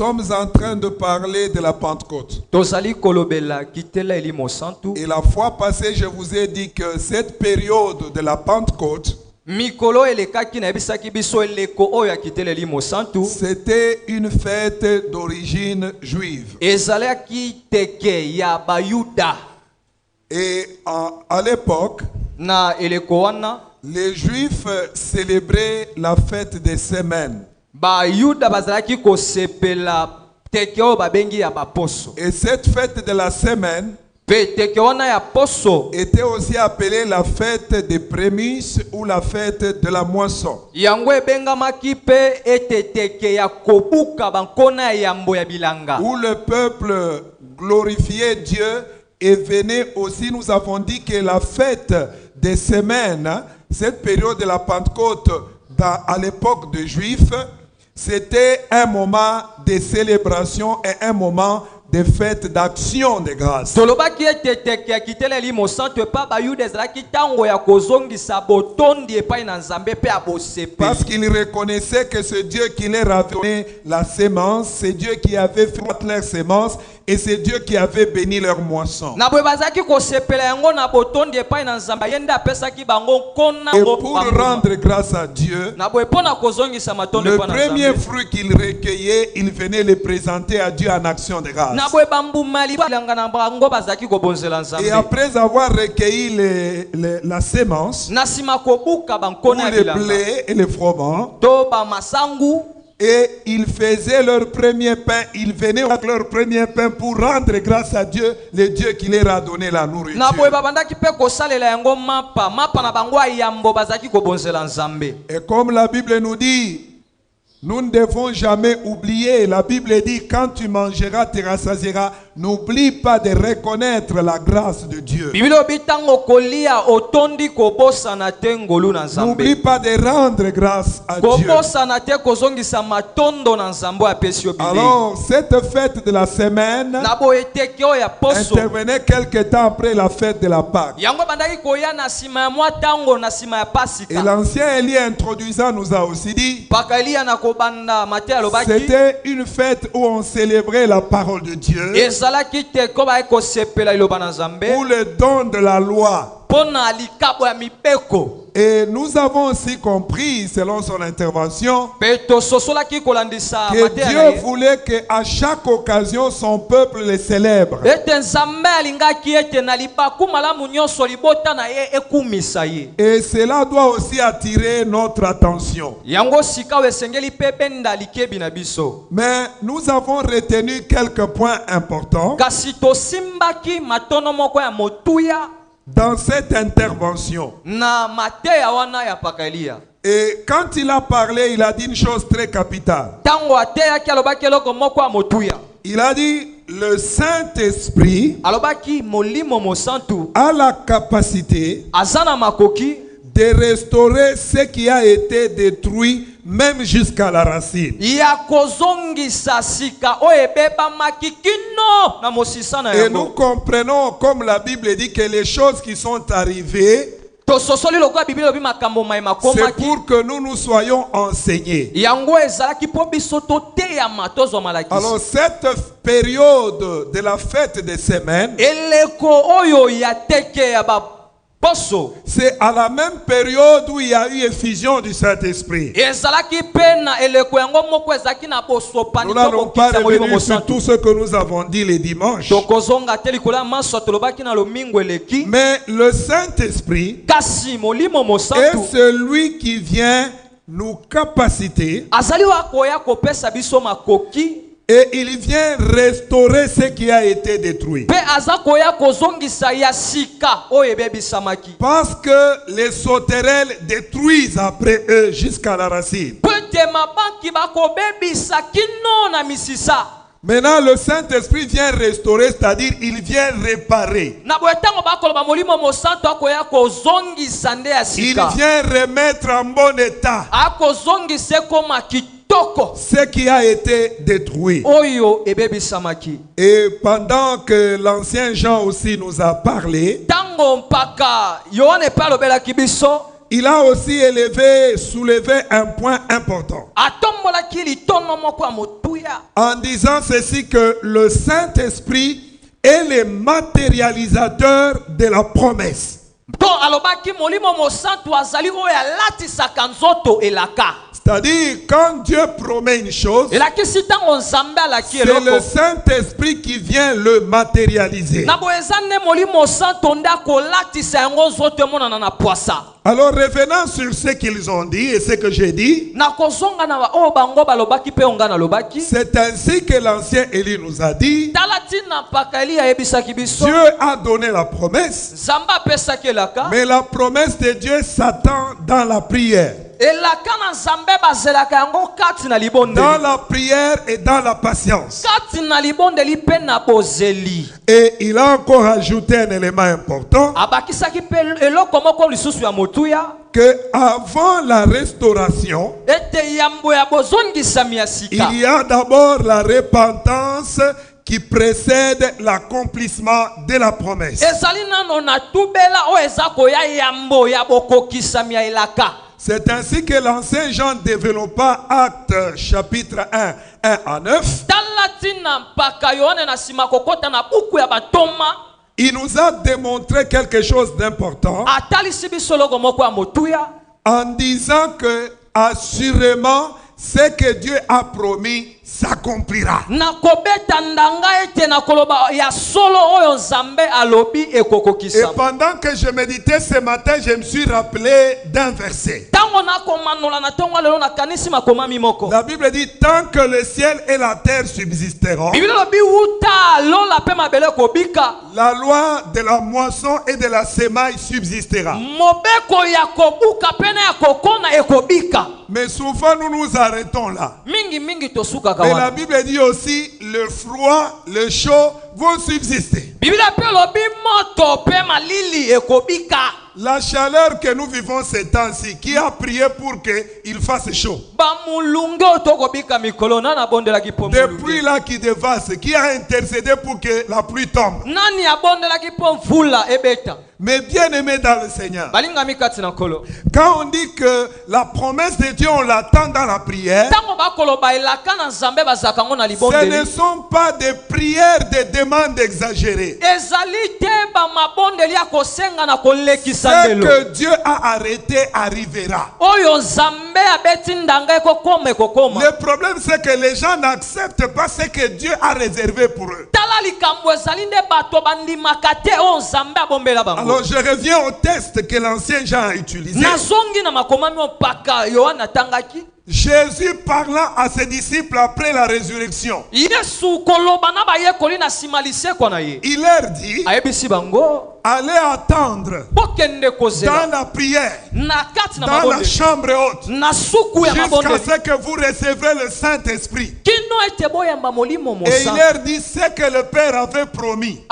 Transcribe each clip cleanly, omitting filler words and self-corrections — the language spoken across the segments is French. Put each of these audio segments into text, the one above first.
sommes en train de parler de la Pentecôte. Et la fois passée, je vous ai dit que cette période de la Pentecôte, c'était une fête d'origine juive. Et à l'époque, les Juifs célébraient la fête des semaines. Et cette fête de la semaine était aussi appelée la fête des prémices ou la fête de la moisson. Où le peuple glorifiait Dieu et venait aussi, nous avons dit que la fête des semaines, cette période de la Pentecôte à l'époque des Juifs, c'était un moment de célébration et un moment de fête d'action de grâce. Parce qu'ils reconnaissaient que c'est Dieu qui leur avait donné la sémence, c'est Dieu qui avait fait leur sémence et c'est Dieu qui avait béni leur moisson. Et pour rendre grâce à Dieu, le premier fruit qu'ils recueillaient, ils venaient le présenter à Dieu en action de grâce. Et après avoir recueilli la sémence, ou le blé et le froment, et ils faisaient leur premier pain, ils venaient avec leur premier pain pour rendre grâce à Dieu, le Dieu qui leur a donné la nourriture. Et comme la Bible nous dit, nous ne devons jamais oublier. La Bible dit, quand tu mangeras, tu rassasieras. N'oublie pas de reconnaître la grâce de Dieu. N'oublie pas de rendre grâce à Dieu. Alors, cette fête de la semaine intervenait quelque temps après la fête de la Pâque. Et l'ancien Élie introduisant nous a aussi dit, c'était une fête où on célébrait la parole de Dieu, ou le don de la loi. Et nous avons aussi compris, selon son intervention, que Dieu voulait qu'à chaque occasion, son peuple le célèbre. Et cela doit aussi attirer notre attention. Mais nous avons retenu quelques points importants dans cette intervention. Et quand il a parlé, il a dit une chose très capitale. Il a dit, le Saint-Esprit a la capacité de restaurer ce qui a été détruit, même jusqu'à la racine. Et nous comprenons, comme la Bible dit, que les choses qui sont arrivées, c'est pour que nous soyons enseignés. Alors cette période de la fête des semaines, c'est à la même période où il y a eu effusion du Saint-Esprit. Nous n'allons pas revenir sur tout ce que nous avons dit les dimanches. Mais le Saint-Esprit est celui qui vient nous capaciter et il vient restaurer ce qui a été détruit. Parce que les sauterelles détruisent après eux jusqu'à la racine. Maintenant, le Saint-Esprit vient restaurer, c'est-à-dire il vient réparer. Il vient remettre en bon état ce qui a été détruit. Et pendant que l'ancien Jean aussi nous a parlé, il a aussi soulevé un point important. En disant ceci que le Saint-Esprit est le matérialisateur de la promesse. C'est-à-dire, quand Dieu promet une chose, c'est le Saint-Esprit qui vient le matérialiser. Alors, revenant sur ce qu'ils ont dit et ce que j'ai dit, c'est ainsi que l'ancien Élie nous a dit. Dieu a donné la promesse, mais la promesse de Dieu s'attend dans la prière. Dans la prière et dans la patience. Et il a encore ajouté un élément important, que avant la restauration, il y a d'abord la repentance qui précède l'accomplissement de la promesse. C'est ainsi que l'ancien Jean développa Actes chapitre 1, 1 à 9. Il nous a démontré quelque chose d'important en disant que assurément ce que Dieu a promis s'accomplira. Et pendant que je méditais ce matin, je me suis rappelé d'un verset. La Bible dit, tant que le ciel et la terre subsisteront, la loi de la moisson et de la semaille subsistera. Mais souvent nous nous arrêtons là. Mais la Bible dit aussi, le froid, le chaud vont subsister. La chaleur que nous vivons ces temps-ci, qui a prié pour qu'il fasse chaud? Depuis là qui dévasse, qui a intercédé pour que la pluie tombe? Mais bien aimé dans le Seigneur, quand on dit que la promesse de Dieu, on l'attend dans la prière, ce ne sont pas des prières, des demandes exagérées. Ce que Dieu a arrêté arrivera. Le problème, c'est que les gens n'acceptent pas ce que Dieu a réservé pour eux. Alors je reviens au texte que l'ancien Jean a utilisé. Jésus parlant à ses disciples après la résurrection, il leur dit, allez attendre dans la prière, dans la chambre haute, jusqu'à ce que vous recevrez le Saint-Esprit. Et il leur dit ce que le Père avait promis.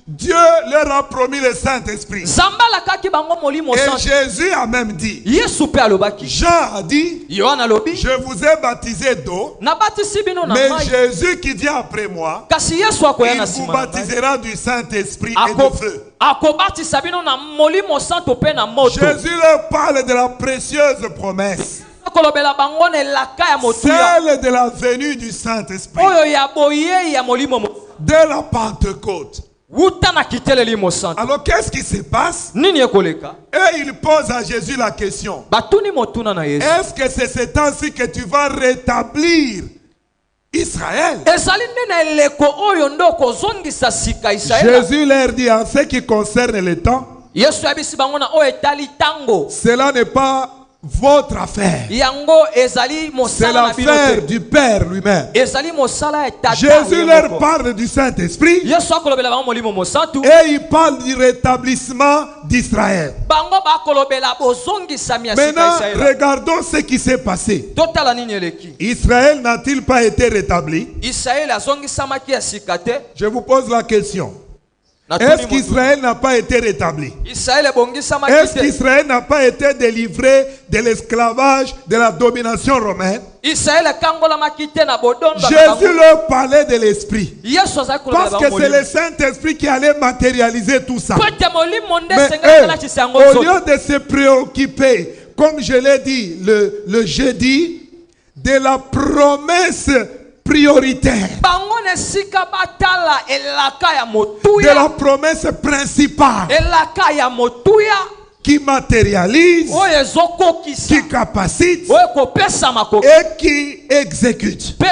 Dieu leur a promis le Saint-Esprit. Et Jésus a même dit, Jean a dit, je vous ai baptisé d'eau, mais Jésus qui vient après moi, il vous baptisera du Saint-Esprit et de feu. Jésus leur parle de la précieuse promesse, celle de la venue du Saint-Esprit, de la Pentecôte. Alors qu'est-ce qui se passe? Et il pose à Jésus la question, est-ce que c'est ce temps-ci que tu vas rétablir Israël? Jésus leur dit, en ce qui concerne le temps, cela n'est pas votre affaire, c'est l'affaire du Père lui-même. Jésus leur parle du Saint-Esprit et il parle du rétablissement d'Israël. Maintenant, regardons ce qui s'est passé. Israël n'a-t-il pas été rétabli? Je vous pose la question. Est-ce qu'Israël n'a pas été rétabli? Est-ce qu'Israël n'a pas été délivré de l'esclavage, de la domination romaine? Jésus leur parlait de l'Esprit. Parce que c'est le Saint-Esprit qui allait matérialiser tout ça. Mais eux, au lieu de se préoccuper, comme je l'ai dit le jeudi, de la promesse prioritaire, de la promesse principale qui matérialise, qui capacite et qui exécute. Et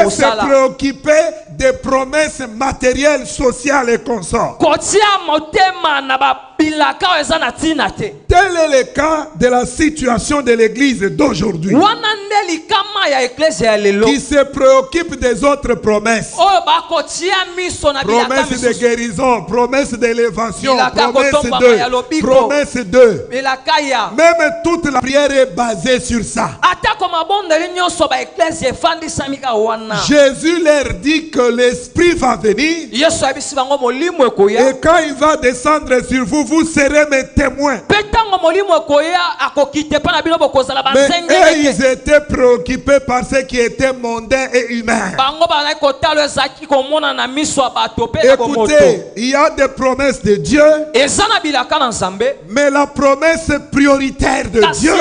se préoccuper des promesses matérielles, sociales et consorts. Tel est le cas de la situation de l'église d'aujourd'hui, qui se préoccupe des autres promesses. Promesses de guérison, promesses d'élévation, promesses de. Même toute la prière est basée sur ça. Jésus leur dit que l'Esprit va venir. Et quand il va descendre sur vous, vous serez mes témoins. Mais eux, ils étaient préoccupés par ce qui était mondain et humain. Écoutez, il y a des promesses de Dieu, mais la promesse prioritaire de Dieu,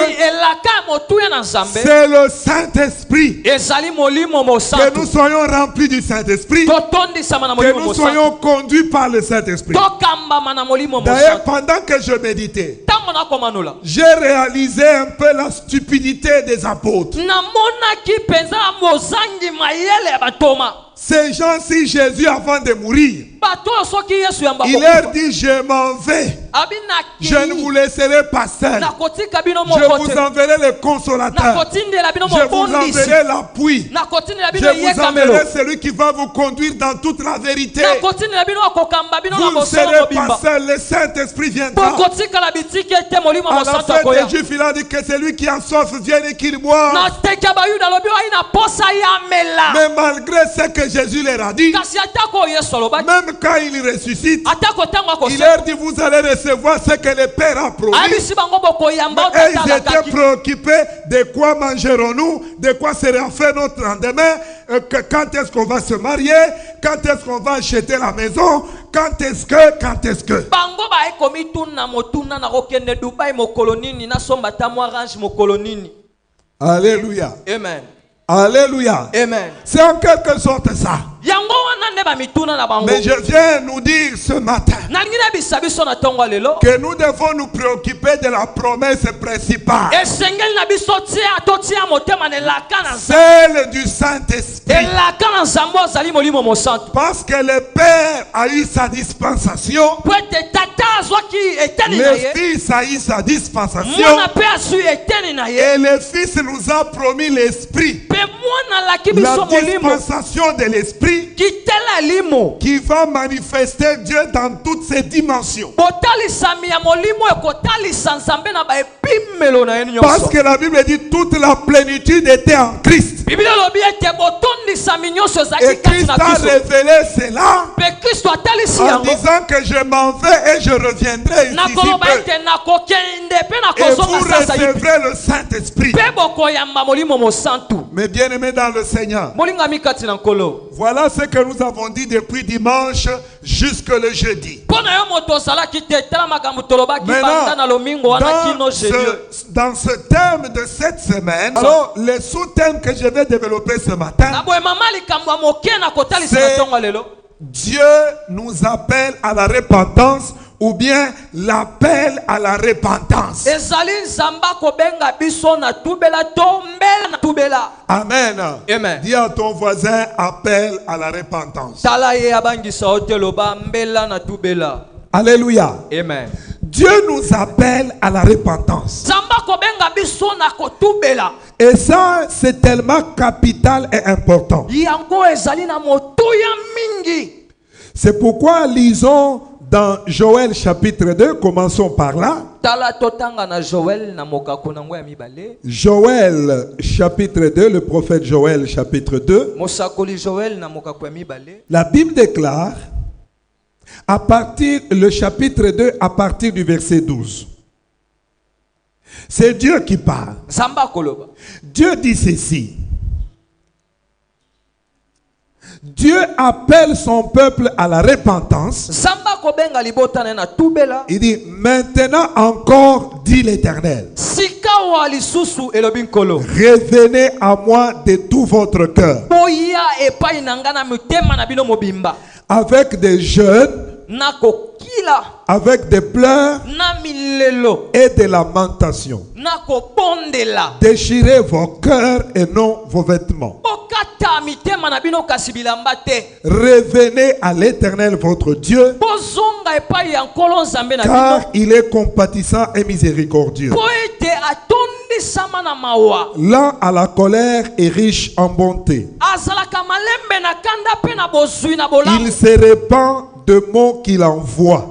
c'est le Saint-Esprit. Que nous soyons remplis du Saint-Esprit, que nous soyons conduits par le Saint-Esprit. D'ailleurs, pendant que je méditais, j'ai réalisé un peu la stupidité des apôtres. Ces gens-ci, Jésus, avant de mourir, il leur dit: je m'en vais, je ne vous laisserai pas seul, je vous enverrai le consolateur, je vous enverrai l'appui, je vous enverrai celui qui va vous conduire dans toute la vérité. Vous ne serez pas seul, le Saint-Esprit viendra. À la fin des Juifs, il a dit que celui qui a soif vienne et qu'il boive. Mais malgré ce que Jésus leur a dit, même quand il ressuscite, il leur dit: vous allez recevoir ce que le Père a promis. Et ils étaient préoccupés de quoi mangerons-nous, de quoi sera fait notre lendemain, quand est-ce qu'on va se marier, quand est-ce qu'on va acheter la maison, quand est-ce que. Alléluia. Amen. Alléluia. Amen. C'est en quelque sorte ça. Mais je viens nous dire ce matin que nous devons nous préoccuper de la promesse principale, celle du Saint-Esprit. Parce que le Père a eu sa dispensation, le Fils a eu sa dispensation, et le Fils nous a promis l'Esprit. La dispensation de l'Esprit qui va manifester Dieu dans toutes ses dimensions. Parce que la Bible dit: toute la plénitude était en Christ. Et Christ a révélé cela en disant que je m'en vais et je reviendrai ici peu. Et vous recevrez le Saint-Esprit. Mais bien aimés dans le Seigneur, voilà ce que nous avons dit depuis dimanche jusque le jeudi. Maintenant, dans ce thème de cette semaine, alors le sous-thème que je vais développer ce matin, c'est Dieu nous appelle à la repentance, ou bien l'appel à la repentance. Amen. Amen. Dis à ton voisin: appel à la repentance. Alléluia. Amen. Dieu nous appelle à la repentance. Et ça, c'est tellement capital et important. C'est pourquoi lisons dans Joël chapitre 2, commençons par là. Joël chapitre 2, le prophète Joël chapitre 2. La Bible déclare: À partir, le chapitre 2, à partir du verset 12. C'est Dieu qui parle. Dieu dit ceci. Dieu appelle son peuple à la repentance. Il dit, maintenant encore, dit l'Éternel. Revenez à moi de tout votre cœur. Avec des jeûnes, avec des pleurs et des lamentations. Déchirez vos cœurs et non vos vêtements. Revenez à l'Éternel votre Dieu, car il est compatissant et miséricordieux, lent à la colère et riche en bonté. Il se répand de mots qu'il envoie.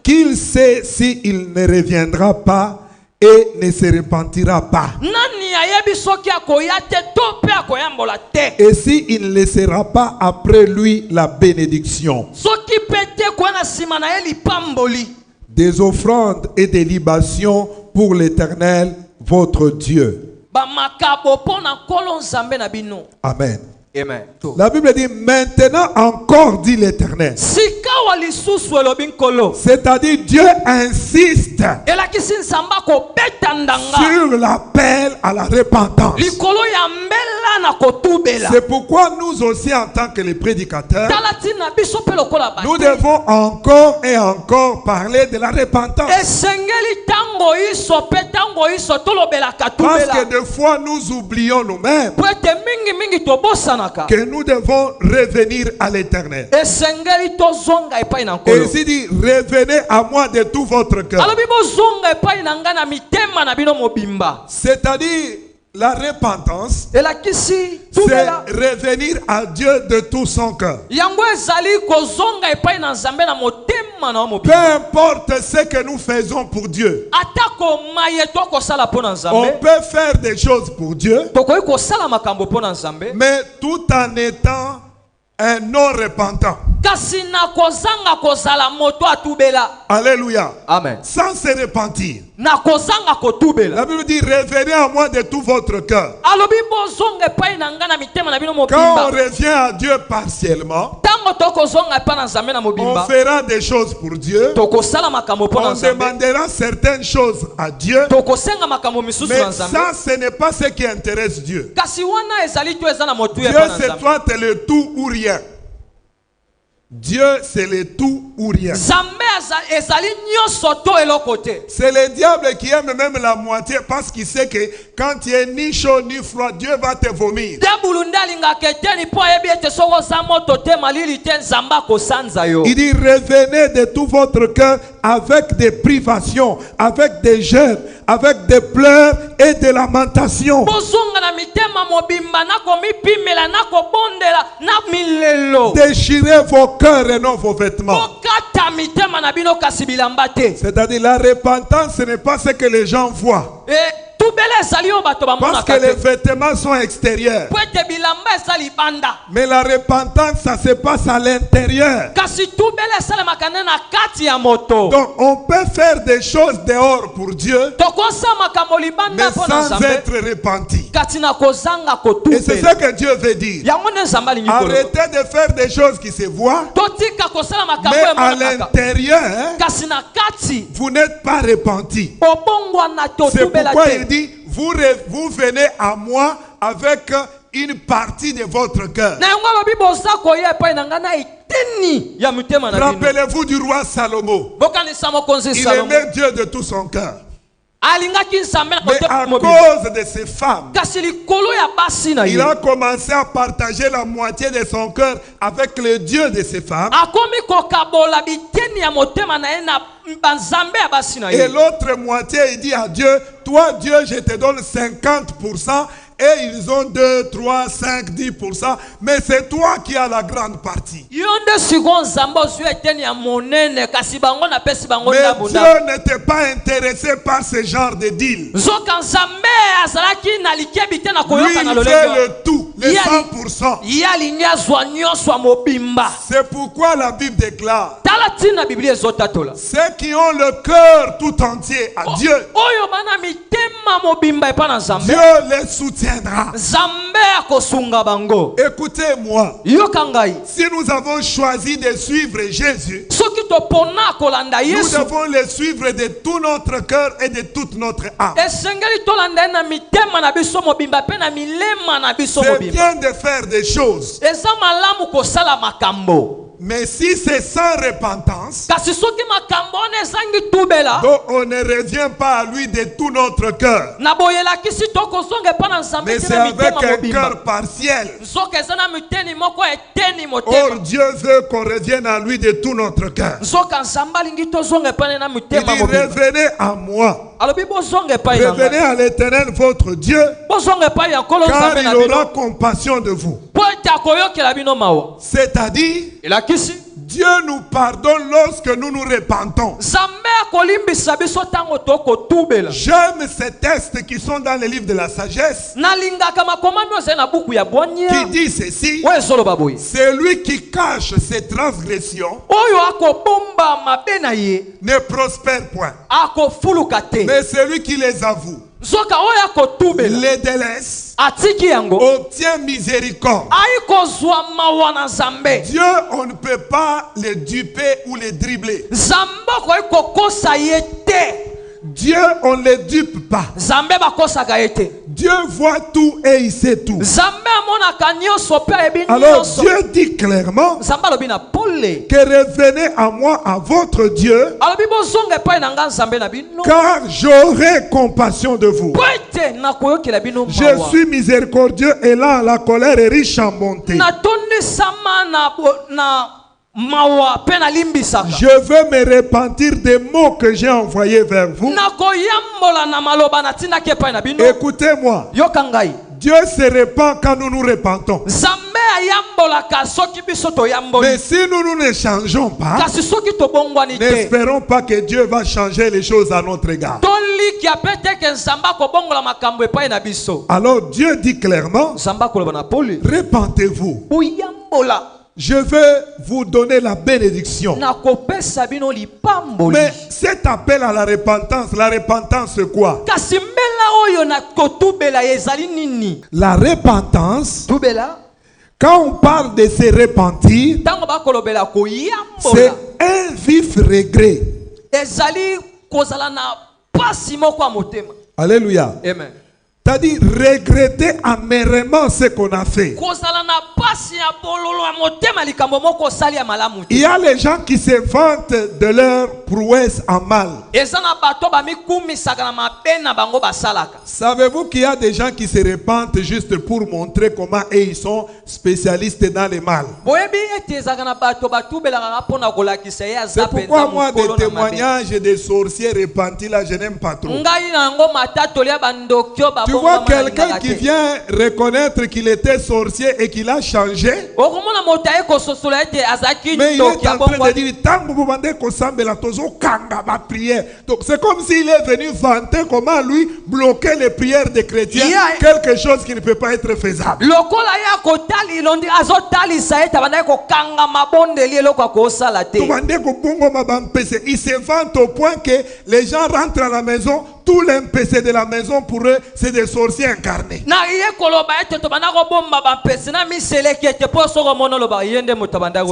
Qu'il sait s'il ne reviendra pas et ne se repentira pas. Et s'il ne laissera pas après lui la bénédiction. Des offrandes et des libations pour l'Éternel votre Dieu. Amen. Amen. La Bible dit maintenant encore, dit l'Éternel. C'est-à-dire Dieu insiste sur l'appel à la repentance. C'est pourquoi nous aussi en tant que les prédicateurs, nous devons encore et encore parler de la repentance. Parce que des fois nous oublions nous-mêmes que nous devons revenir à l'Éternel. Et ici dit, revenez à moi de tout votre cœur. C'est-à-dire, la repentance, c'est revenir à Dieu de tout son cœur. Peu importe ce que nous faisons pour Dieu, on peut faire des choses pour Dieu, mais tout en étant un non repentant. Alléluia. Amen. Sans se repentir. La Bible dit revenez à moi de tout votre cœur. Quand on revient à Dieu partiellement, on fera des choses pour Dieu. On demandera certaines choses à Dieu. Mais ça, ce n'est pas ce qui intéresse Dieu. Dieu, c'est toi, tu es le tout ou rien. Dieu, c'est le tout ou rien. C'est le diable qui aime même la moitié parce qu'il sait que quand il est ni chaud ni froid, Dieu va te vomir. Il dit revenez de tout votre cœur avec des privations, avec des jeûnes, avec des pleurs et des lamentations. Déchirez vos cœurs et non vos vêtements. C'est-à-dire la repentance, ce n'est pas ce que les gens voient. Parce que les vêtements sont extérieurs. Mais la repentance, ça se passe à l'intérieur. Donc on peut faire des choses dehors pour Dieu, mais sans être repenti. Et c'est ce que Dieu veut dire. Arrêtez de faire des choses qui se voient, mais à l'intérieur, vous n'êtes pas repenti. C'est pourquoi il dit vous venez à moi avec une partie de votre cœur. Rappelez-vous du roi Salomon. Il aimait Dieu de tout son cœur. Mais à cause de ses femmes, il a commencé à partager la moitié de son cœur avec le Dieu de ses femmes. Et l'autre moitié, il dit à Dieu, toi Dieu, je te donne 50%. Et ils ont 2, 3, 5, 10%. Mais c'est toi qui as la grande partie. Mais Dieu n'était pas intéressé par ce genre de deal. Lui, il fait le tout. le 100%. C'est pourquoi la Bible déclare ceux qui ont le cœur tout entier à Dieu, Dieu les soutiendra. Écoutez-moi, si nous avons choisi de suivre Jésus, nous devons le suivre de tout notre cœur et de toute notre âme. C'est bien de faire des choses, mais si c'est sans repentance, donc on ne revient pas à lui de tout notre cœur, mais c'est avec un cœur partiel. Or Dieu veut qu'on revienne à lui de tout notre cœur. Il dit, revenez à moi, revenez à l'Éternel votre Dieu, car il aura compassion de vous. C'est-à-dire, Dieu nous pardonne lorsque nous nous repentons. J'aime ces textes qui sont dans le livre de la sagesse, qui dit ceci: celui qui cache ses transgressions ne prospère point, mais celui qui les avoue, les délaisse, obtient miséricorde. Dieu, on ne peut pas le duper ou le dribbler. Dieu, on ne le dupe pas. Dieu voit tout et il sait tout. Alors Dieu dit clairement que revenez à moi, à votre Dieu, car j'aurai compassion de vous. Je suis miséricordieux et là la colère est riche en bonté. Je veux me repentir des mots que j'ai envoyés vers vous. Écoutez-moi. Dieu se repent quand nous nous repentons. Mais si nous ne changeons pas, n'espérons pas que Dieu va changer les choses à notre égard. Alors Dieu dit clairement, repentez-vous. Je veux vous donner la bénédiction. Mais cet appel à la repentance c'est quoi? La repentance, quand on parle de se repentir, c'est un vif regret. Alléluia. Amen. C'est-à-dire regretter amèrement ce qu'on a fait. Il y a les gens qui se vantent de leur prouesse en mal. Savez-vous qu'il y a des gens qui se repentent juste pour montrer comment ils sont spécialistes dans le mal? C'est pourquoi moi des témoignages des sorciers repentis là, je n'aime pas trop. Tu vois quelqu'un qui vient reconnaître qu'il était sorcier et qu'il a changé, mais il est en train de dire donc c'est comme s'il est venu vanter comment lui bloquer les prières des chrétiens, quelque chose qui ne peut pas être faisable. Il se vante au point que les gens rentrent à la maison, tous les MPC de la maison pour eux c'est des sorciers incarnés. C'est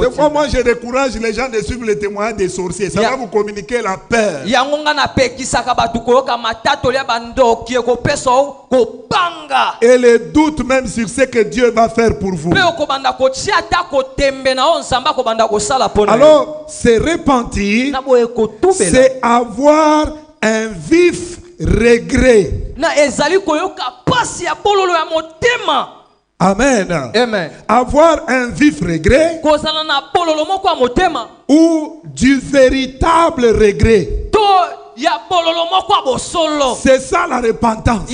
pourquoi moi je décourage les gens de suivre les témoignages des sorciers. Ça va vous communiquer la peur. Et le doute même sur ce que Dieu va faire pour vous. Alors, se repentir, c'est avoir un vif regret. Amen. Amen. Avoir un vif regret ou du véritable regret. C'est ça la repentance.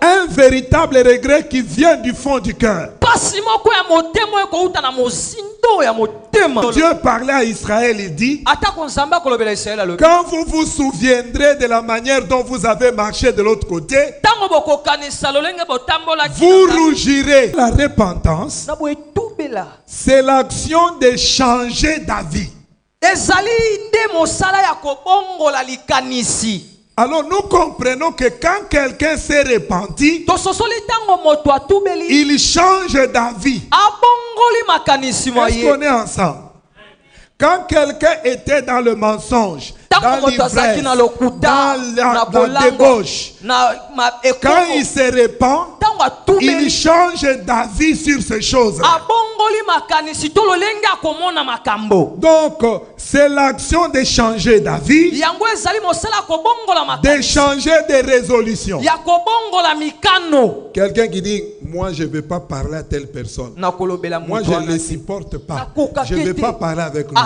Un véritable regret qui vient du fond du cœur. Dieu parlait à Israël, il dit: quand vous vous souviendrez de la manière dont vous avez marché de l'autre côté, vous rougirez. La repentance, c'est l'action de changer d'avis. Alors nous comprenons que quand quelqu'un s'est repenti, il change d'avis. Est-ce qu'on est ensemble? Quand quelqu'un était dans le mensonge, dans l'ivresse, dans la débauche, quand il se répand, il change d'avis sur ces choses. Donc, c'est l'action de changer d'avis, de changer de résolution. Quelqu'un qui dit: moi je ne vais pas parler à telle personne, moi je ne le supporte pas, je ne vais pas parler avec lui.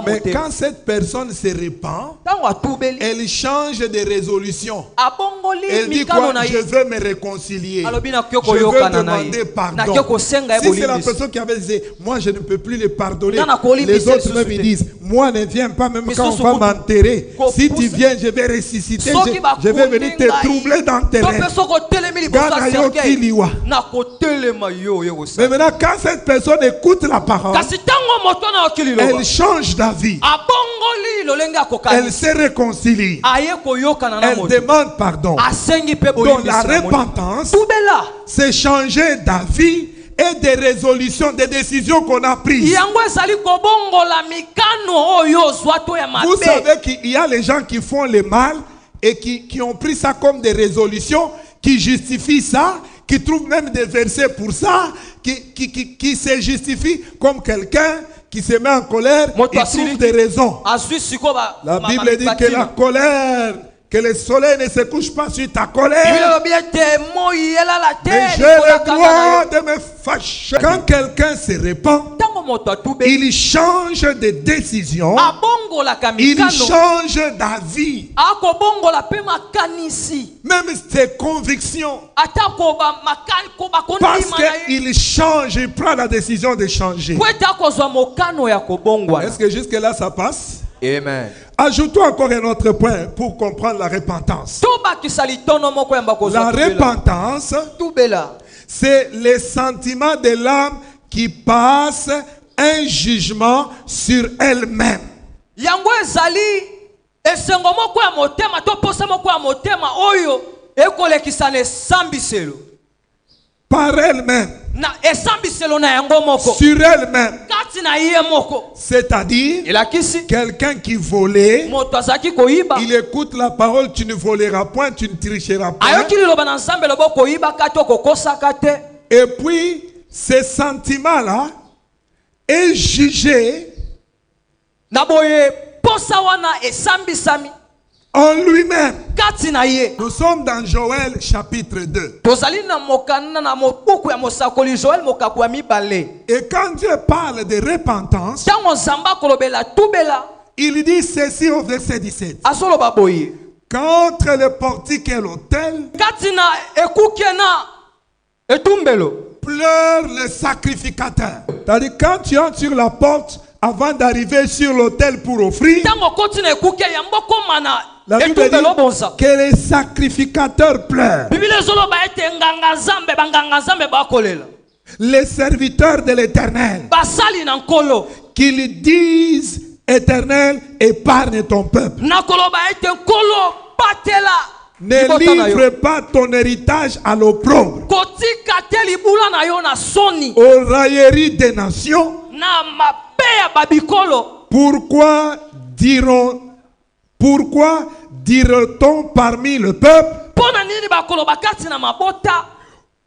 Mais quand cette personne se répand, elle change de résolution. Elle dit quoi? Je veux me réconcilier, je veux demander pardon. Si c'est la personne qui avait dit: moi je ne peux plus le pardonner, les autres même ils disent: moi ne viens pas, même quand on va m'enterrer. Si tu viens, je vais ressusciter, je vais venir te troubler dans tes rêves. Mais maintenant, quand cette personne écoute la parole, elle change d'avis, elle se réconcilie, elle demande pardon. Donc la repentance, c'est changer d'avis et des résolutions, des décisions qu'on a prises. Vous savez qu'il y a les gens qui font le mal et qui ont pris ça comme des résolutions, qui justifient ça, qui trouvent même des versets pour ça, qui se justifient comme quelqu'un qui se met en colère et trouve des raisons. La Bible dit que la colère, que le soleil ne se couche pas sur ta colère. Mais j'ai le droit de me fâcher. Quand quelqu'un se répand, il change de décision, il change d'avis, même ses convictions, parce qu'il change, il prend la décision de changer. Est-ce que jusque là ça passe? Amen. Ajoutons encore un autre point pour comprendre la repentance. La repentance, c'est le sentiment de l'âme qui passe un jugement sur elle-même. Par elle-même, sur elle-même. C'est-à-dire, quelqu'un qui volait, il écoute la parole: tu ne voleras point, tu ne tricheras point. Et puis, ce sentiment-là est jugé en lui-même. Nous sommes dans Joël chapitre 2. Et quand Dieu parle de repentance, il dit ceci au verset 17. Qu'entre le portique et l'autel, pleure le sacrificateur. C'est-à-dire, quand tu entres sur la porte, avant d'arriver sur l'autel pour offrir, la Bible dit que les sacrificateurs pleurent. Les serviteurs de l'Éternel, qu'ils disent: Éternel, épargne ton peuple. Ne livre pas ton héritage à l'opprobre, aux railleries des nations. Pourquoi dira-t-on parmi le peuple: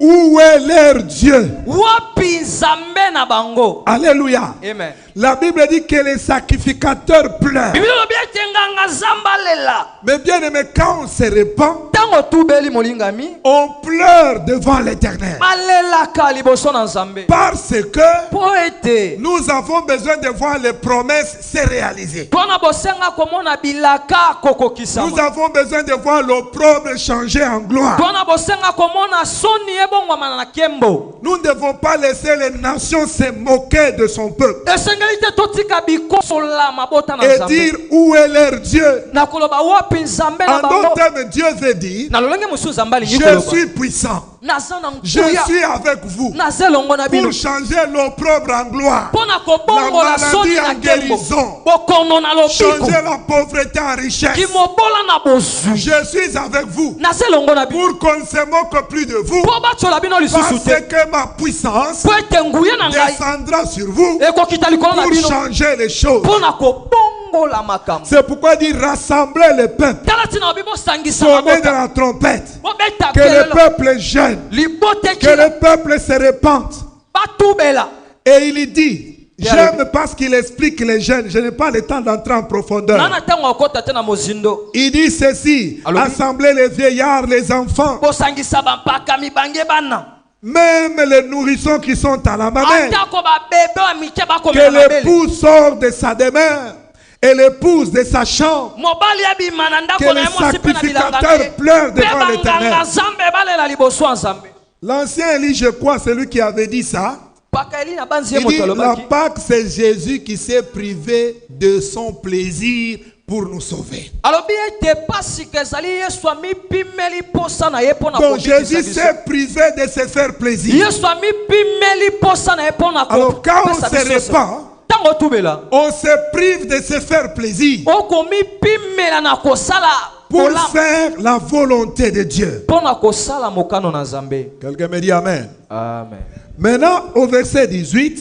Où est leur Dieu? Wapi nzambe na bango? Alléluia. Amen. La Bible dit que les sacrificateurs pleurent. Bible lobi ete nganga zambalela. Mais bien aimé, quand on se répand, Tango tubeli molingami, on pleure devant l'Éternel. balelaka liboso na nzambe. Parce que Po ete nous avons besoin de voir les promesses se réaliser. pona bosenga komona bilaka Nous kokokisama. avons besoin de voir l'opprobre changer en gloire. Pona bosenga komona soni ebongwama na kembo. Nous ne devons pas laisser les nations se moquer de son peuple Esengelite totika bikosola mabota na et nzambe. dire où est leur Dieu. Na koloba wapi nzambe na En bango. d'autres termes, Dieu veut dire, Na lolenge musu nzambe alingi je koloba. suis puissant. Naza na Je nguya. suis avec vous Naza longo na bino. pour changer l'opprobre en gloire, Pona kobongola la soni maladie na en kembo. guérison, Bokono na lobiko. changer la pauvreté en richesse. Kimobola na bozu. Je suis avec vous Naza longo na bino. pour qu'on ne se moque plus de vous, Po bachola bino lisusu parce te. que ma puissance Po ete nguya na ngai. descendra sur vous Ekokita likolo na pour bino. changer les choses. Pona kobongola makambo. C'est pourquoi dit rassembler le peuple, Tala tina bibo sangisa sonner de mabota. la trompette, Bobeta que le kelelo. peuple jeûne, Libote que kila. le peuple se répande. Batubela. Et il dit, j'aime parce qu'il explique les jeunes, je n'ai pas le temps d'entrer en profondeur. Nana tango akota tena mozindo. Il dit ceci, Alors, assembler les vieillards, les enfants, Bosangisa bampaka mibange bana. même les nourrissons qui sont à la mamelle. Atako ba bebe wa mike bako Que mena mabele. l'époux sort de sa demeure et l'épouse de sa chambre. Mobali ya bimana ndako Que na les yemo sipe na bilanga. sacrificateurs pleurent devant Pe l'Éternel. banganga zambe balela liboso ya nzambe. L'ancien Élie, je crois, celui qui avait dit ça, Paka eli na banzi ye il dit, moto la alobaki. Pâque, c'est Jésus qui s'est privé de son plaisir pour nous sauver. Alobi ete pasika ezali Yesu amipimeli posa na ye pona Donc kobikisa Jésus biso. s'est privé de se faire plaisir. Yesu amipimeli posa na ye pona Alors quand on kopesa se biso. répand, Tango tubela. on se prive de se faire plaisir Okomipimela na kosala pour kolamba. faire la volonté de Dieu. Pona kosala mokano na nzambe. Quelqu'un me dit Amen. Amen. Maintenant, au verset 18,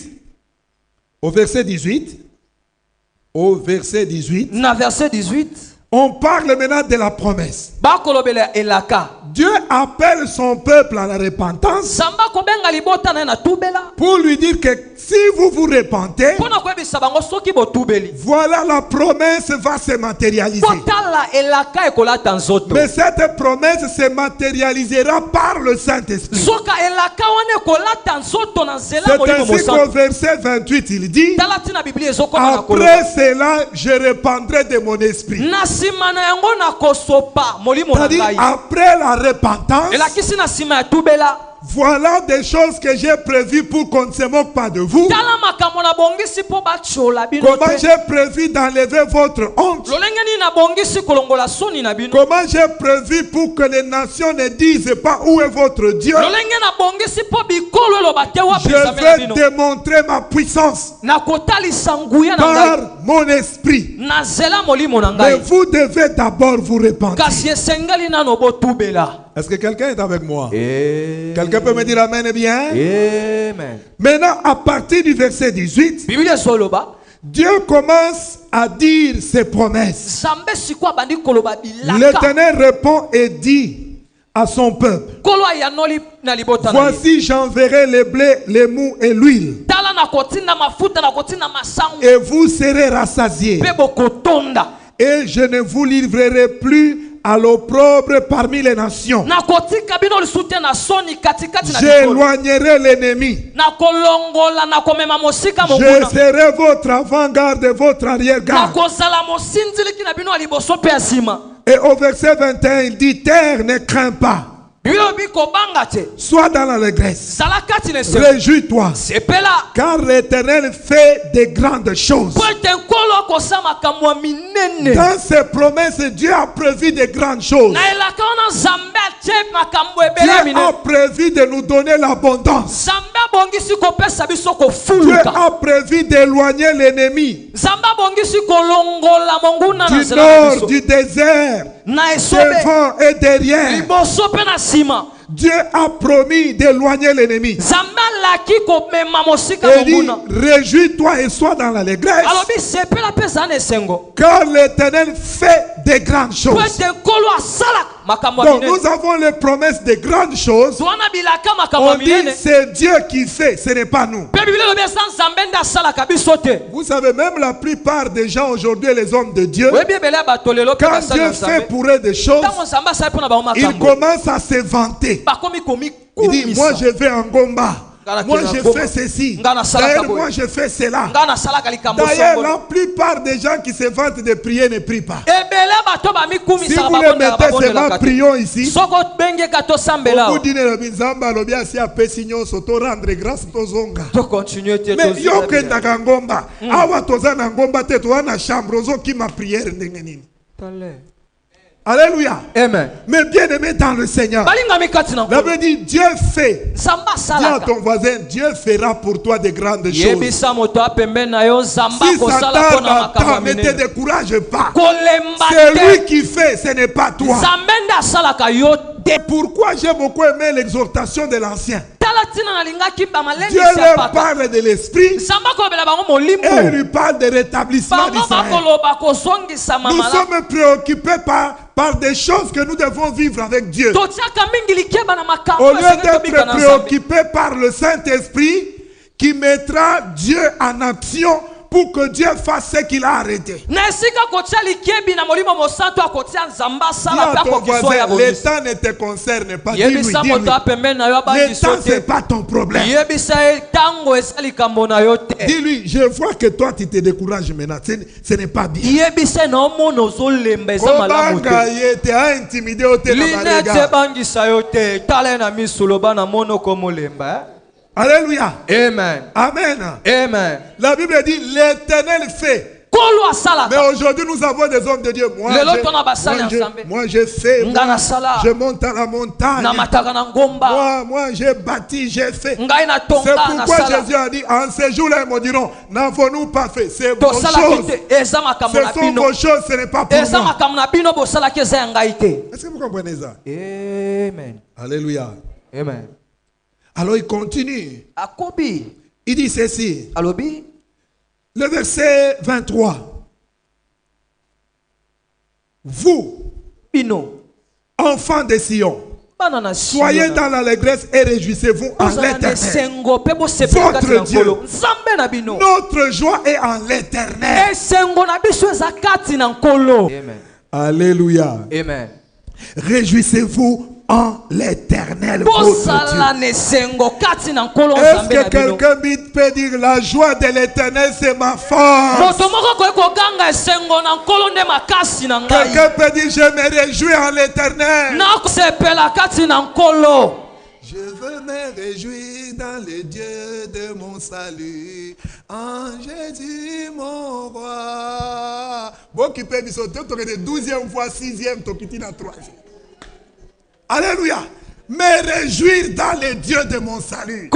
au verset 18, au verset 18, Na verset 18. on parle maintenant de la promesse. Bakolobela elaka. Dieu appelle son peuple à la repentance Zamba kobenga libota na tubela. pour lui dire que si vous vous repentez, Pona koyebisa bango soki botubeli. voilà la promesse va se matérialiser. Kotala elaka ekolata nzoto. Mais cette promesse se matérialisera par le Saint-Esprit. Soka elaka wane kolata nzoto na nzela C'est molimo ainsi qu'au mosantu. verset 28, il dit, Tala tina Biblia ezokoma na koloba. après cela, je répandrai de mon esprit. Na sima na yango na kosopa molimo na C'est-à-dire, ngai. après la repentance, Elakisi na sima ya tubela. voilà des choses que j'ai prévues pour qu'on ne se moque pas de vous. Tala makambo na bongisi po bachola bino Comment te. j'ai prévu d'enlever votre honte. Lolenge nini na bongisi kolongola soni na bino. Comment j'ai prévu pour que les nations ne disent pas où est votre Dieu. Lolenge na bongisi po bikolo eloba te wapi Je nzambe na vais bino. démontrer ma puissance Na kotalisa nguya na par ngai. mon esprit. Na zela molimo na Mais ngai. vous devez d'abord vous repentir. Kasi esengeli nano botubela. Est-ce que quelqu'un est avec moi? Amen. Quelqu'un peut me dire Amen et bien? Amen. Maintenant, à partir du verset 18, Biblia ezoloba. Dieu commence à dire ses promesses. Zambe sikwa bandi koloba bilaka. L'Éternel répond et dit à son peuple, Kolo ayanoli na libota na ye. voici j'enverrai le blé, les mous et l'huile, Tala na kotinda mafuta na kotinda masangu. et vous serez rassasiés, Pe bokotonda. et je ne vous livrerai plus à l'opprobre parmi les nations. Na kotika bino lisuti na soni katikati na bikolo. J'éloignerai l'ennemi. Na kolongola na komema mosika Je monguna. serai votre avant-garde et votre Na arrière-garde. kozala mosinziliki na bino aliboso pe asima. Et au verset 21, il dit, terre ne crains pas, Bino biko banga te. sois dans l'allégresse, Sala kati ne se. réjouis-toi, Sepela. car l'Éternel fait de grandes choses. Po ete nkolo akosala makambo ya minene. Dans ses promesses, Dieu a prévu de grandes choses. Na elaka wana Nzambe atie makambo Dieu ebele ya a minene. prévu de nous donner l'abondance. Nzambe abongisi kopesa biso Dieu kofuluka. a prévu d'éloigner l'ennemi Nzambe abongisi kolongola monguna na du nzela na nord, biso. du désert, Na esobe. devant et derrière. Liboso pe na sima. Dieu a promis d'éloigner l'ennemi. Nzambe alaki komema mosika Et dit, monguna. réjouis-toi et sois dans l'allégresse, Alobi sepela pe za na esengo. car l'Éternel fait de grandes Po choses. ete nkolo asala Donc nous avons les promesses de grandes choses. On dit c'est Dieu qui fait, ce n'est pas nous. Vous savez, même la plupart des gens aujourd'hui, les hommes de Dieu, quand Dieu fait pour eux des choses, ils commencent à se vanter. Il dit, moi je vais en Gomba. Moi je fais ceci. D'ailleurs moi je fais cela. D'ailleurs la plupart des gens qui se vantent de prier ne prient pas. Si vous les mettez seulement prions ici, au bout d'une binzamba lobia si apé signon soto rendre grâce tozonga. Mais yo kendaka ngomba awa tozana ngomba te to na chambre ozo ki ma prière ndenge nini. Alléluia. Amen. Mais bien aimé dans le Seigneur, la Bible dit Dieu fait. Dis à ton voisin, Dieu fera pour toi de grandes choses. Si ça tarde à temps, ne te décourage pas. C'est lui qui fait, ce n'est pas toi. Pourquoi j'ai beaucoup aimé l'exhortation de l'ancien? Dieu leur parle de l'esprit et il lui parle de rétablissement d'Israël. Nous sommes préoccupés par des choses que nous devons vivre avec Dieu. Au lieu d'être préoccupés par le Saint-Esprit qui mettra Dieu en action pour que Dieu fasse ce qu'il a arrêté. Dis à ton voisin, le temps ne te concerne pas. Dis-lui. Le temps, ce n'est pas ton problème. Dis-lui, je vois que toi, tu te décourages maintenant. Ce n'est pas bien. Obanga, il te a intimidé au Alléluia. Amen. Amen. Amen. La Bible dit l'Éternel fait. Mais aujourd'hui nous avons des hommes de Dieu. Moi je fais. Je monte à la montagne. Moi j'ai bâti, j'ai fait. C'est pourquoi Jésus a dit en ce jour-là ils me diront n'avons-nous pas fait. C'est vos choses. Ce sont vos choses, ce n'est pas pour moi. Est-ce que vous comprenez ça? Amen. Alléluia. Amen. Alors il continue. Il dit ceci. Le verset 23. Vous, enfants de Sion, soyez dans l'allégresse et réjouissez-vous en l'Éternel. Votre Dieu, notre joie est en l'Éternel. Alléluia. Amen. Réjouissez-vous en l'Éternel, votre Dieu. Est-ce que quelqu'un peut dire la joie de l'Éternel c'est ma force? Quelqu'un peut dire je me réjouis en l'Éternel. Je veux me réjouir dans le Dieu de mon salut, en Jésus mon roi. Bon qui peut dire ça, tu as 12e fois, 6e, tu as 3e. Alléluia. Me réjouir dans le Dieu de mon salut.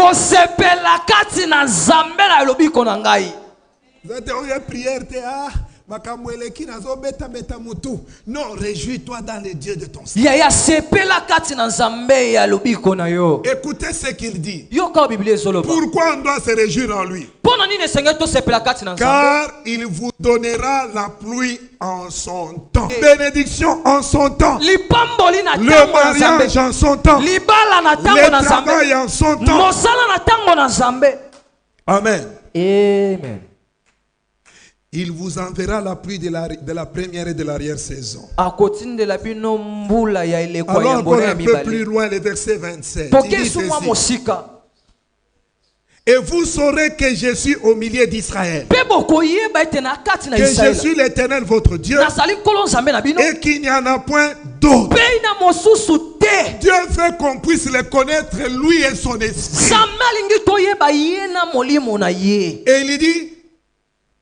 Vous êtes en prière, non, réjouis-toi dans le Dieu de ton salut. Écoutez ce qu'il dit. Pourquoi on doit se réjouir en lui? Car il vous donnera la pluie en son temps, bénédiction en son temps, le mariage en son temps, le travail en son temps. Amen. Amen. Il vous enverra la pluie de la première et de l'arrière-saison. Alors encore un peu plus loin, le verset 27. Il dit ceci. Et vous saurez que je suis au milieu d'Israël, que je suis l'Éternel votre Dieu, et qu'il n'y en a point d'autre. Dieu veut qu'on puisse le connaître, lui et son esprit. Et il dit,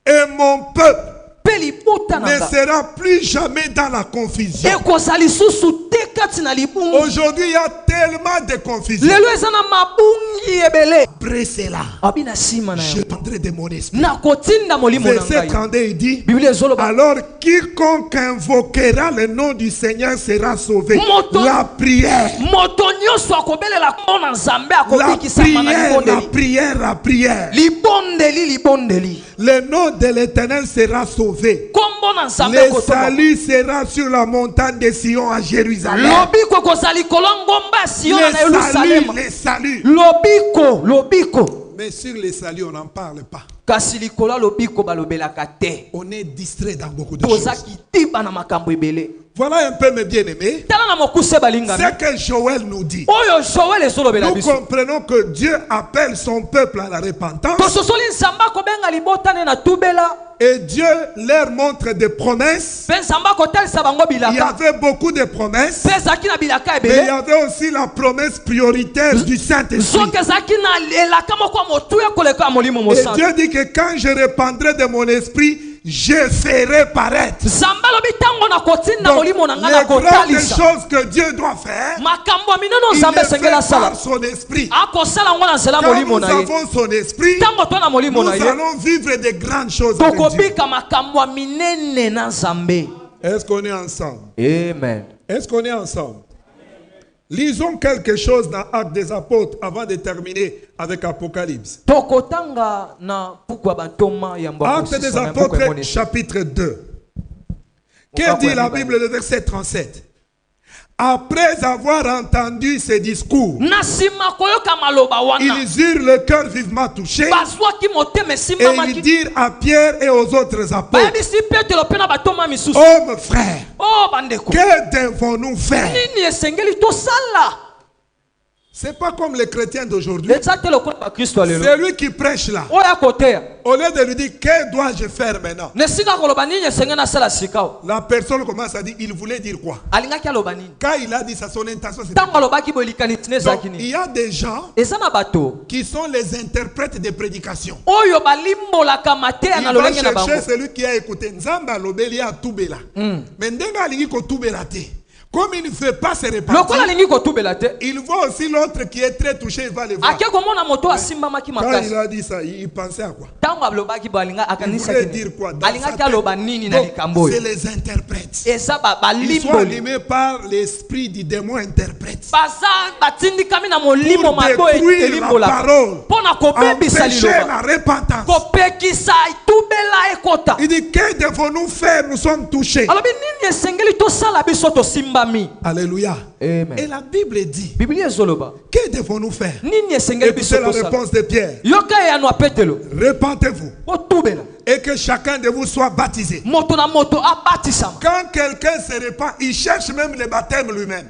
et mon peuple ne sera plus jamais dans la confusion. Aujourd'hui, il y a tellement de confusion. Après cela, je prendrai de mon esprit. Verset 32, il dit, alors quiconque invoquera le nom du Seigneur sera sauvé. La prière. La prière. Le nom de l'Éternel sera sauvé. Le salut sera sur la montagne de Sion à Jérusalem. Les saluts. Mais sur les saluts, on n'en parle pas. On est distrait dans beaucoup de choses. Voilà un peu mes bien-aimés. C'est que Joël nous dit. Nous comprenons que Dieu appelle son peuple à la repentance. Et Dieu leur montre des promesses. Il y avait beaucoup de promesses. Mais il y avait aussi la promesse prioritaire du Saint-Esprit. Et Dieu dit que quand je répandrai de mon esprit, je ferai paraître. Donc, les grandes choses que Dieu doit faire, il les fait par son esprit. Quand nous avons son esprit, nous allons vivre de grandes choses avec Dieu. Est-ce qu'on est ensemble? Amen. Est-ce qu'on est ensemble? Lisons quelque chose dans Actes des Apôtres avant de terminer avec Apocalypse. Actes des Apôtres, chapitre 2. Que dit la Bible, le verset 37? Après avoir entendu ces discours, ils eurent le cœur vivement touché et ils dirent à Pierre et aux autres apôtres: Hommes frères, que devons-nous faire? C'est pas comme les chrétiens d'aujourd'hui. C'est lui qui prêche là. Au lieu de lui dire que dois-je faire maintenant, la personne commence à dire il voulait dire quoi. Quand il a dit ça, son intention c'était quoi? Donc, il y a des gens qui sont les interprètes des prédications. Il va chercher celui qui a écouté Nzamba lobeli a tubela. Mais ndenga lingi ko tubela te. Comme il ne fait pas se repentir, il voit aussi l'autre qui est très touché, il va le voir. Quand il a dit ça, il pensait à quoi? Il voulait dire quoi? Donc, c'est les interprètes. Ils sont animés par l'esprit du démon interprète. Pour détruire la parole, empêcher la repentance. Il dit, que devons-nous faire? Nous sommes touchés. Alléluia. Amen. Et la Bible dit, que devons-nous faire? Écoutez la réponse de Pierre. Repentez-vous et que chacun de vous soit baptisé. Quand quelqu'un se répand, il cherche même le baptême lui-même.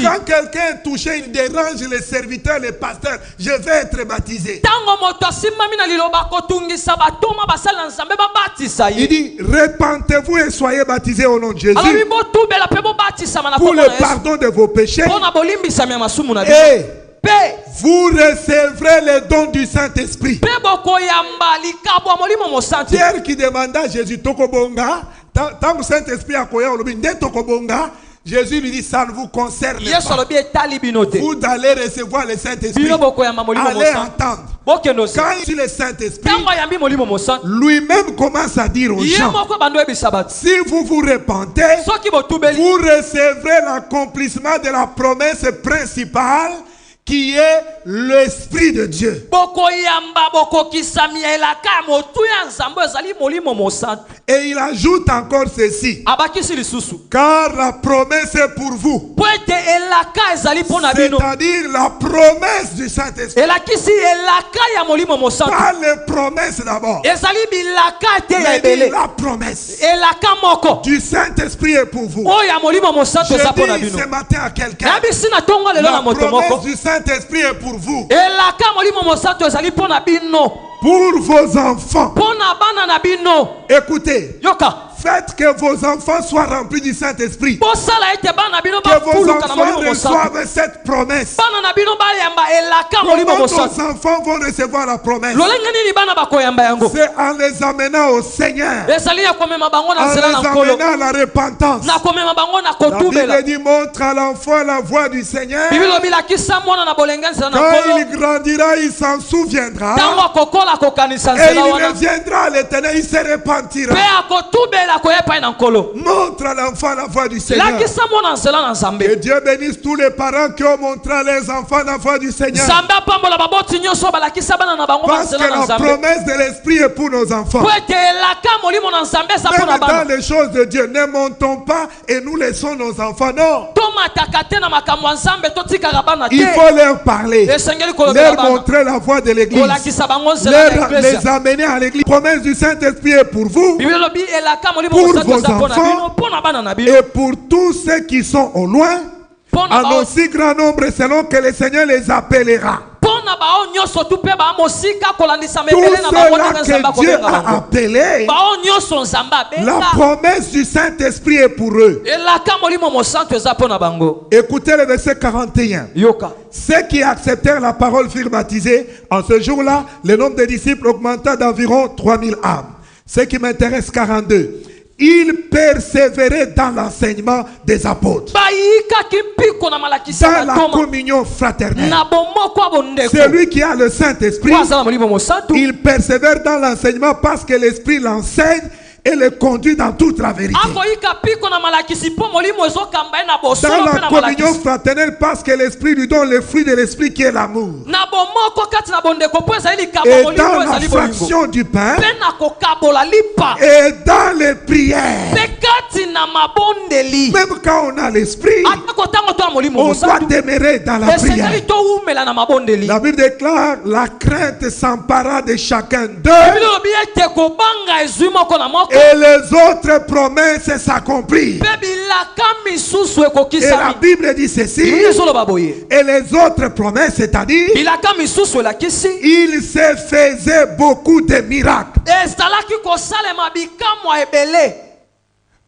Quand quelqu'un est touché, il dérange les serviteurs, les pasteurs: je vais être baptisé. Il dit, repentez-vous et soyez baptisés au nom de Jésus pour le pardon de vos péchés. Et vous recevrez le don du Saint-Esprit. Pierre qui demanda à Jésus, Tokobonga, tant que Saint-Esprit a koya olobi nde Tokobonga, Jésus lui dit, ça ne vous concerne pas. Vous allez recevoir le Saint-Esprit. Allez entendre. Quand il est le Saint-Esprit, lui-même commence à dire aux gens: si vous vous repentez, vous recevrez l'accomplissement de la promesse principale, qui est l'Esprit de Dieu. Et il ajoute encore ceci: car la promesse est pour vous. C'est-à-dire la promesse du Saint-Esprit. Pas les promesses d'abord. Mais la promesse du Saint-Esprit est pour vous. Je dis ce matin à quelqu'un: la promesse du Saint-Esprit est pour vous. Pour vos enfants. Écoutez. Faites que vos enfants soient remplis du Saint-Esprit. Que vos enfants reçoivent cette promesse. Comment vos enfants vont recevoir la promesse? C'est en les amenant au Seigneur, en les amenant à la repentance. La Bible dit, montre à l'enfant la voie du Seigneur. Quand il grandira, il s'en souviendra. Et il reviendra à l'Éternel, il se repentira. Montre à l'enfant la voie du Seigneur. Que Dieu bénisse tous les parents qui ont montré à leurs enfants la voie du Seigneur. Parce que la promesse de l'Esprit est pour nos enfants. Même dans les choses de Dieu, ne montons pas et nous laissons nos enfants. Non. Il faut leur parler, leur montrer la voie de l'église, les amener à l'église. La promesse du Saint-Esprit est pour vous, pour vos enfants et pour tous ceux qui sont au loin, en aussi grand nombre selon que le Seigneur les appellera. Tout cela que Dieu a appelé, la promesse du Saint-Esprit est pour eux. Écoutez le verset 41. Ceux qui acceptèrent la parole furent baptisés. En ce jour-là, le nombre de disciples augmenta d'environ 3000 âmes. Ce qui m'intéresse, 42. Il persévérait dans l'enseignement des apôtres, dans la communion fraternelle. Celui qui a le Saint-Esprit, il persévère dans l'enseignement parce que l'Esprit l'enseigne et le conduit dans toute la vérité. Dans la communion fraternelle parce que l'Esprit lui donne le fruit de l'Esprit qui est l'amour. Et dans la fraction du pain et dans les prières. Même quand on a l'Esprit, on doit demeurer dans la prière. La Bible déclare: la crainte s'empara de chacun d'eux. Et les autres promesses s'accomplissent. Et la Bible dit ceci. Et les autres promesses, c'est-à-dire, il se faisait beaucoup de miracles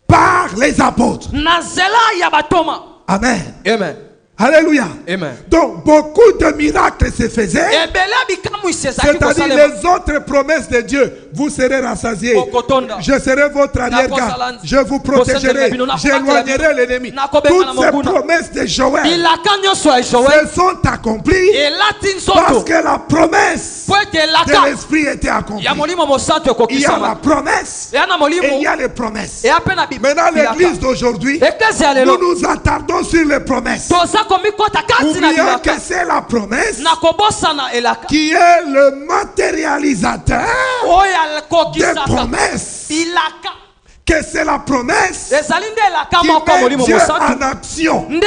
par les apôtres. Amen. Amen. Alléluia. Amen. Donc beaucoup de miracles se faisaient. C'est-à-dire les autres promesses de Dieu. Vous serez rassasiés. Je serai votre arrière-garde. Je vous protégerai. J'éloignerai l'ennemi. Toutes ces promesses de Joël se sont accomplies parce que la promesse de l'Esprit était accomplie. Il y a la promesse et il y a les promesses. Maintenant l'église d'aujourd'hui, nous nous attardons sur les promesses. Oublions que c'est la promesse qui est le matérialisateur des promesses. Que c'est la promesse qui met Dieu en action. Il dit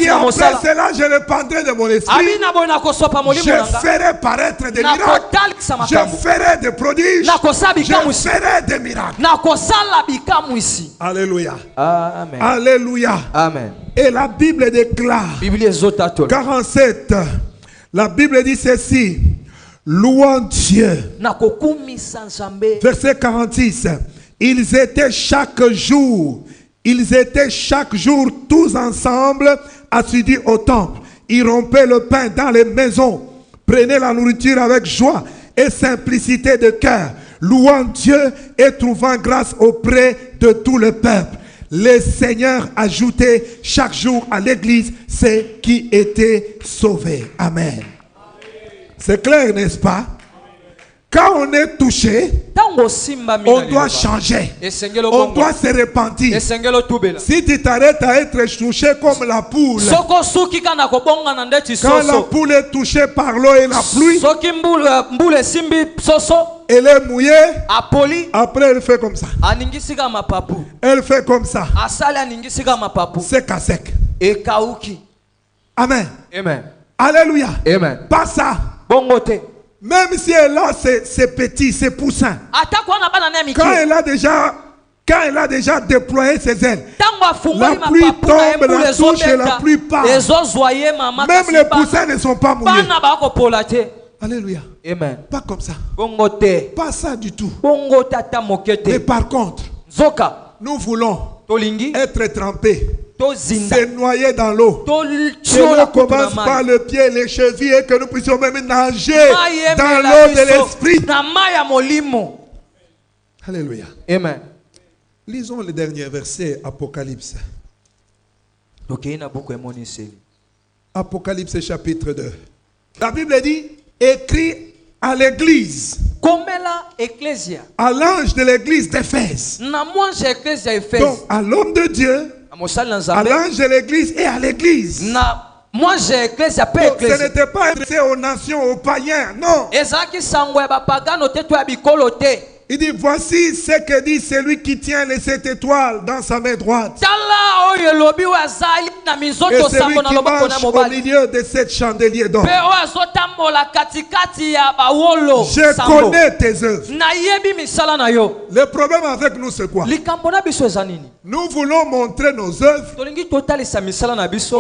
après cela, je répandrai de mon esprit. Je ferai paraître des miracles. Je ferai des prodiges. Je ferai des miracles. Alléluia. Amen. Alléluia. Amen. Et la Bible déclare 47. La Bible dit ceci: louant Dieu. Verset 46. Ils étaient chaque jour tous ensemble assidus au temple. Ils rompaient le pain dans les maisons, prenaient la nourriture avec joie et simplicité de cœur, louant Dieu et trouvant grâce auprès de tout le peuple. Le Seigneur ajoutait chaque jour à l'église ceux qui étaient sauvés. Amen. C'est clair, n'est-ce pas? Quand on est touché, on doit changer. On doit se repentir. Si tu t'arrêtes à être touché comme la poule, quand la poule est touchée par l'eau et la pluie, elle est mouillée. Après elle fait comme ça. Elle fait comme ça. Sec à sec. Amen. Amen. Alléluia. Amen. Pas ça. Même si elle a ses petits, ses poussins, quand elle a déjà déployé ses ailes, la pluie tombe, la touche et la pluie part. Même les poussins ne sont pas mouillés. Alléluia. Amen. Pas comme ça. Pas ça du tout. Mais par contre, nous voulons être trempés, se noyer dans l'eau. Cela commence par le pied, les chevilles, et que nous puissions même nager dans l'eau de l'esprit. Alléluia. Amen. Lisons le dernier verset, Apocalypse. Apocalypse chapitre 2. La Bible dit: écrit à l'église à l'ange de l'église d'Éphèse. Donc, à l'homme de Dieu, à l'ange de l'église et à l'église. Moi j'ai éclairé donc, ce n'était pas adressé aux nations, aux païens, non. Il dit, voici ce que dit celui qui tient les 7 étoiles dans sa main droite. Et celui qui marche au milieu de 7 chandeliers d'or. Je connais tes œuvres. Le problème avec nous, c'est quoi? Nous voulons montrer nos œuvres au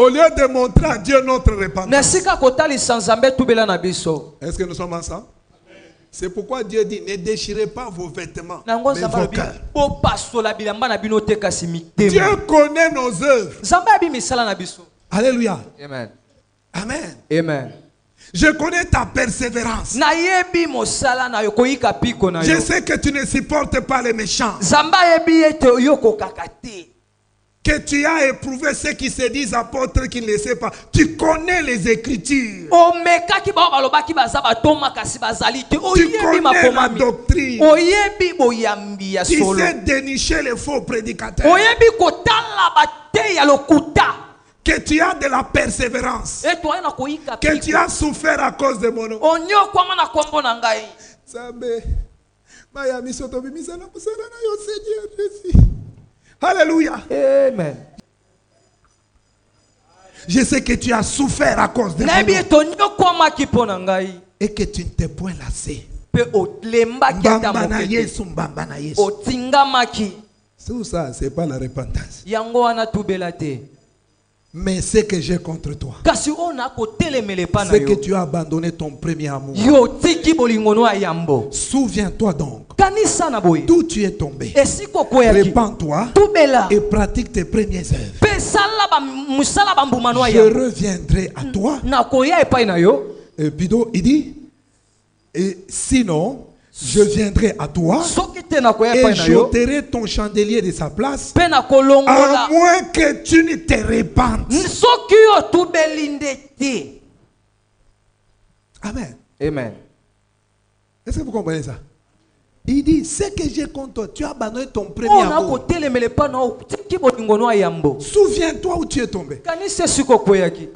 lieu de montrer à Dieu notre repentance. Est-ce que nous sommes ensemble? C'est pourquoi Dieu dit, ne déchirez pas vos vêtements, mais vos cœurs. Dieu connaît nos œuvres. Alléluia. Amen. Amen. Amen. Je connais ta persévérance. Je sais que tu ne supportes pas les méchants. Que tu as éprouvé ceux qui se disent apôtres qui ne le savent pas. Tu connais les Écritures. Tu connais la doctrine. Tu sais dénicher les faux prédicateurs. Que tu as de la persévérance. Que tu as souffert à cause de mon nom. Alléluia. Amen. Je sais que tu as souffert à cause de mon nom. Et que tu ne t'es point lassé. C'est ça, c'est pas la repentance. Mais ce que j'ai contre toi, c'est que tu as abandonné ton premier amour. Souviens-toi donc d'où tu es tombé. Répands-toi et pratique tes premières œuvres. Je reviendrai à toi. Et puis il dit, et sinon, je viendrai à toi et j'ôterai ton chandelier de sa place, à moins que tu ne te répandes. Amen. Amen. Est-ce que vous comprenez ça? Il dit, ce que j'ai contre toi, tu as abandonné ton premier amour. Souviens-toi où tu es tombé.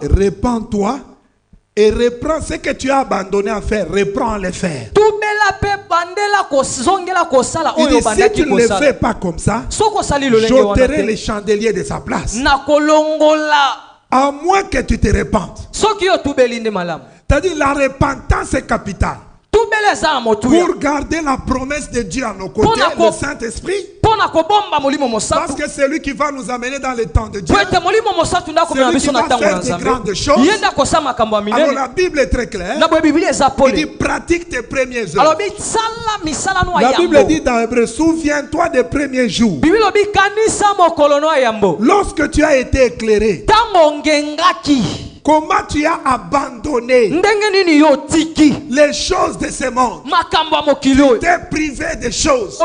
Répands-toi et reprends ce que tu as abandonné à faire. Reprends les faire. Il dit, si tu ne le fais pas comme ça, j'ôterai les chandeliers de sa place. À moins que tu te répandes. C'est-à-dire la repentance est capitale. Pour garder la promesse de Dieu à nos côtés, le Saint-Esprit. Parce que c'est lui qui va nous amener dans le temps de Dieu. C'est lui qui va faire de grandes choses. Alors la Bible est très claire. Il dit pratique tes premières œuvres. La Bible dit dans Hébreu, souviens-toi des premiers jours. Lorsque tu as été éclairé, comment tu as abandonné les choses de ce monde. Tu t'es privé des choses.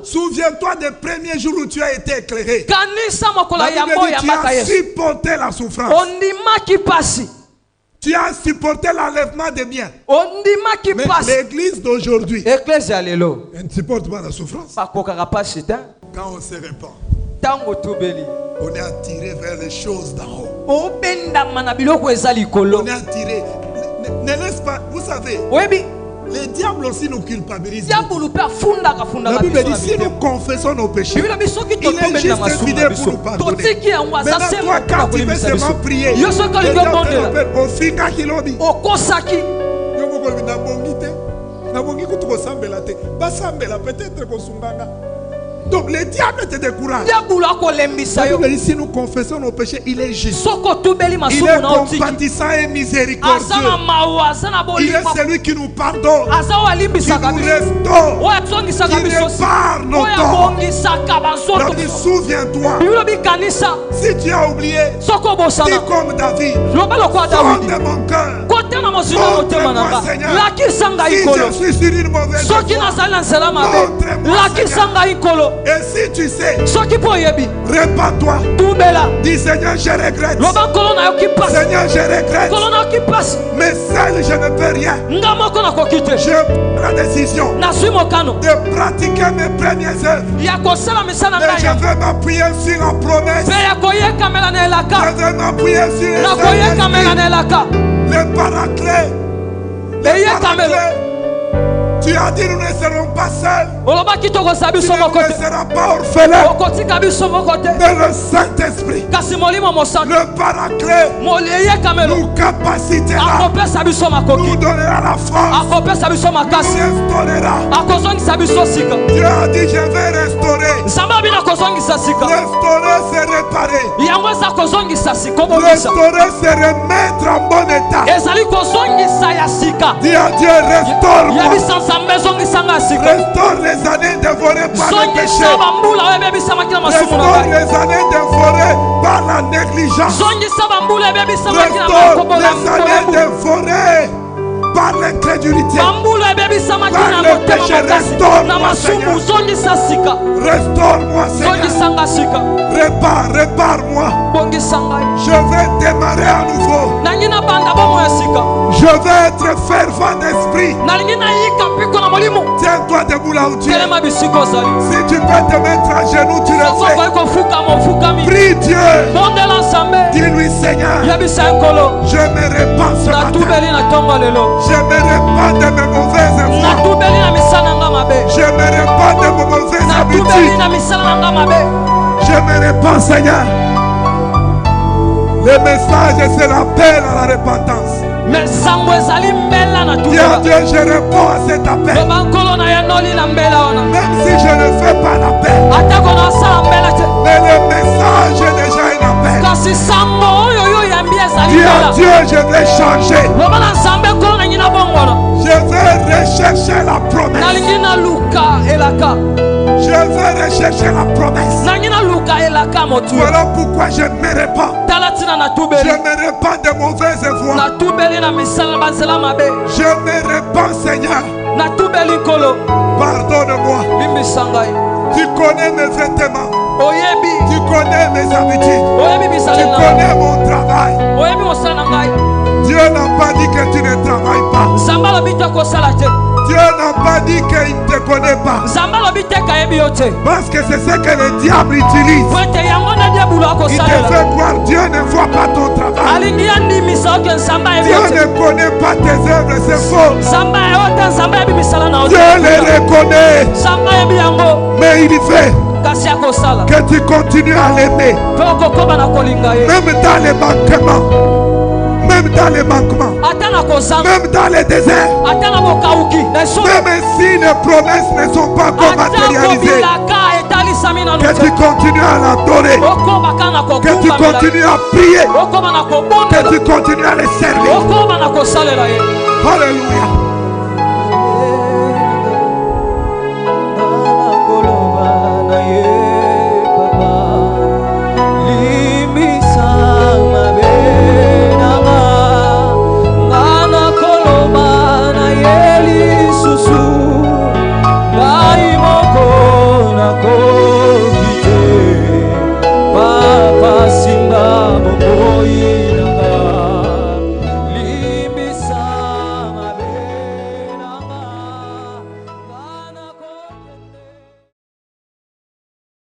Souviens-toi des premiers jours où tu as été éclairé. La Bible dit, tu as supporté la souffrance. Tu as supporté l'enlèvement des biens. Mais l'église d'aujourd'hui, elle ne supporte pas la souffrance. Quand on se répand, on est attiré vers les choses d'en haut. On est attiré. Ne laisse pas, vous savez, le diable aussi nous culpabilise. La Bible dit, si nous confessons nos péchés, il est juste fidèle pour nous pardonner. Maintenant, toi, quand tu veux seulement prier, le diable t'appelle au finga kilobi. Peut-être qu'on s'unganga. Donc le diable te décourage. La Bible dit, si nous confessons nos péchés, il est juste. Il est compatissant et miséricordieux. Il est celui qui nous pardonne, qui nous restaure, qui répare nos torts. Donc souviens-toi, si tu as oublié, dis comme David, sors de mon cœur Montre-moi, Seigneur. Si je suis sur une mauvaise voie, montre-moi, Seigneur. Et si tu sais, répands-toi. Dis, Seigneur, je regrette. Seigneur, je regrette. Mais seul, je ne peux rien. Je prends la décision de pratiquer mes premières œuvres. Mais je veux m'appuyer sur la promesse. Je veux m'appuyer sur le paraclet. Tu as dit nous ne serons pas seuls. Tu ne seras pas orphelins. Mais le Saint-Esprit, le paraclet, nous capacitera, nous donnera la force, nous restaurera. Dieu a dit je vais restaurer. Restaurer c'est réparer. Restaurer c'est remettre en bon état. Dis à Dieu restaure-moi. Restaure les années dévorées par le péché. Restaure les années dévorées par la négligence. Restaure les années dévorées par l'incrédulité, par le péché. Restaure-moi, Seigneur. Restaure-moi, Seigneur. Répare-moi. Je vais démarrer à nouveau. Je vais être fervent d'esprit. Tiens-toi debout là où tu es. Si tu peux te mettre à genoux, tu le fais. Prie Dieu. Dis-lui, Seigneur, je me répands ce matin. Je me répands de mes mauvaises voies. Je me répands de mes mauvaises habitudes. Je me répands, Seigneur. Le message, c'est l'appel à la repentance. Dis à Dieu, je réponds à cet appel. Même si je ne fais pas l'appel, mais le message est déjà un appel. Dis à Dieu, je vais changer. Je vais rechercher la promesse. Je vais rechercher la promesse. Voilà pourquoi je me répands. Je me répands de mauvaises voies. Je me répands, Seigneur. Pardonne-moi. Tu connais mes vêtements. Tu connais mes habitudes. Tu connais mon travail. Dieu n'a pas dit que tu ne travailles pas. Dieu n'a pas dit qu'il ne te connaît pas. Parce que c'est ce que le diable utilise. Il te fait croire Dieu ne voit pas ton travail. Dieu ne connaît pas tes œuvres, c'est faux. Dieu les reconnaît. Mais il fait que tu continues à l'aimer. Même dans les manquements. Même dans les manquements, même dans les déserts, même si les promesses ne sont pas encore matérialisées, que tu continues à l'adorer, que tu continues à prier, que tu continues à les servir. Alléluia.